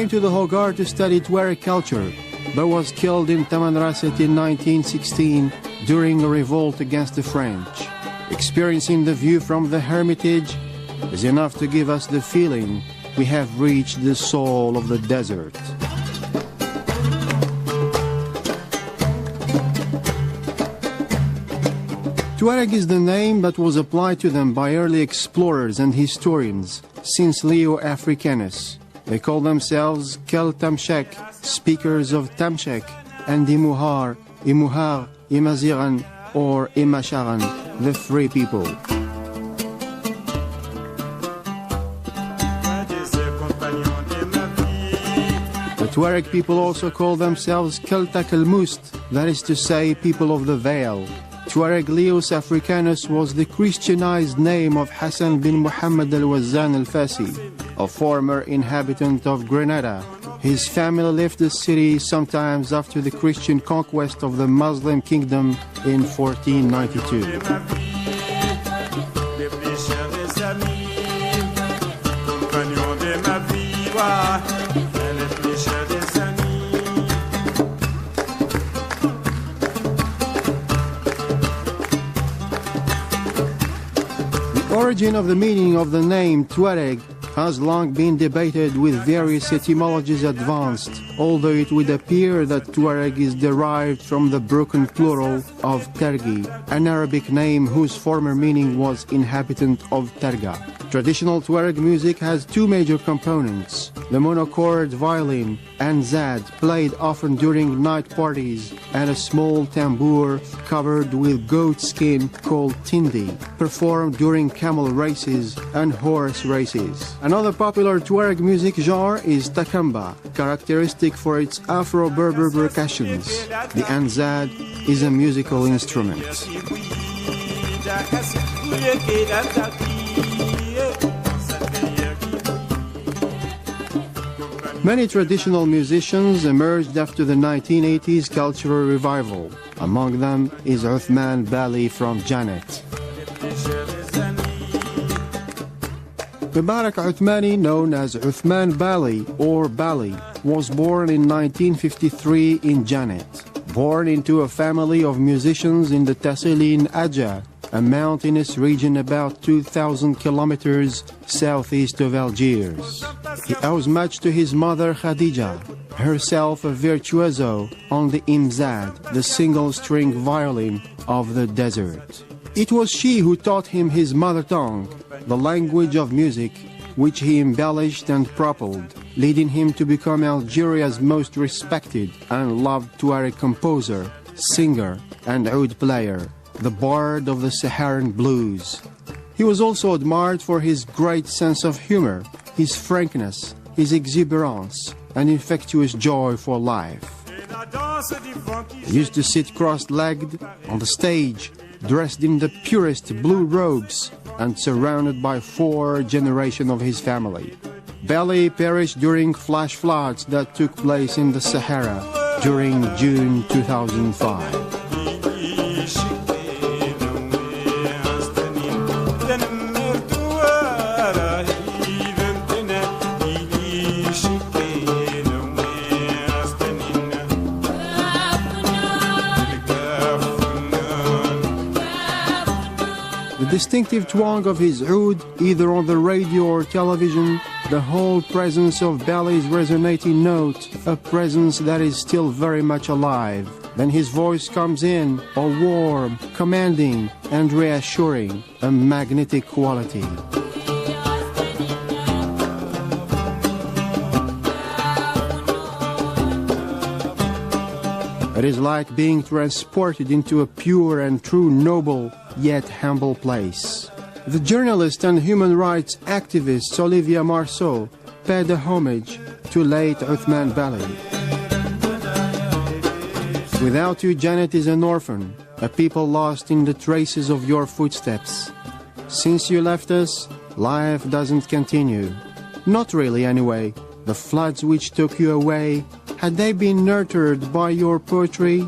came to the Hogar to study Tuareg culture, but was killed in Tamanrasset in 1916 during a revolt against the French. Experiencing the view from the hermitage is enough to give us the feeling we have reached the soul of the desert. Tuareg is the name that was applied to them by early explorers and historians since Leo Africanus. They call themselves Kel Tamshek, speakers of Tamshek, and Imuhar, Imuhar, Imaziran, or Imasharan, the free people. The Tuareg people also call themselves Keltak el-Must, that is to say, people of the Veil. Tuareg Leos Africanus was the Christianized name of Hassan bin Muhammad al-Wazzan al-Fasi, a former inhabitant of Grenada. His family left the city sometimes after the Christian conquest of the Muslim kingdom in 1492. The origin of the meaning of the name Tuareg has long been debated with various etymologies advanced, although it would appear that Tuareg is derived from the broken plural of Tergi, an Arabic name whose former meaning was inhabitant of Terga. Traditional Tuareg music has two major components: the monochord violin and zad, played often during night parties, and a small tambour covered with goat skin called tindi, performed during camel races and horse races. Another popular Tuareg music genre is takamba, characteristic for its Afro-Berber percussions. The anzad is a musical instrument. Many traditional musicians emerged after the 1980s cultural revival. Among them is Uthman Bali from Janet. Mubarak Uthmani, known as Uthman Bali or Bali, was born in 1953 in Janet. Born into a family of musicians in the Tassilin Aja, a mountainous region about 2,000 kilometers southeast of Algiers. He owes much to his mother Khadija, herself a virtuoso on the imzad, the single-string violin of the desert. It was she who taught him his mother tongue, the language of music, which he embellished and propelled, leading him to become Algeria's most respected and loved Tuareg composer, singer, and oud player, the bard of the Saharan blues. He was also admired for his great sense of humor, his frankness, his exuberance, and infectious joy for life. He used to sit cross-legged on the stage, dressed in the purest blue robes and surrounded by 4 generations of his family. Bali perished during flash floods that took place in the Sahara during June 2005. The distinctive twang of his oud, either on the radio or television, the whole presence of Bali's resonating note, a presence that is still very much alive. Then his voice comes in, all warm, commanding, and reassuring, a magnetic quality. It is like being transported into a pure and true noble, yet humble place. The journalist and human rights activist Olivia Marceau paid a homage to late Uthman Bali. Without you, Janet is an orphan, a people lost in the traces of your footsteps. Since you left us, life doesn't continue. Not really, anyway. The floods which took you away, had they been nurtured by your poetry,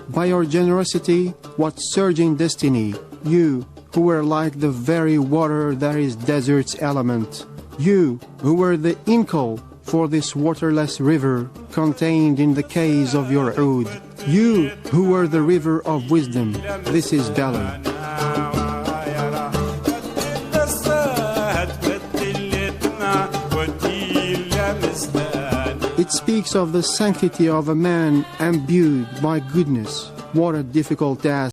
by your generosity, what surging destiny, you who were like the very water that is desert's element, you who were the inkle for this waterless river contained in the caves of your oud. You who were the river of wisdom, this is Bali. It speaks of the sanctity of a man imbued by goodness. What a difficult task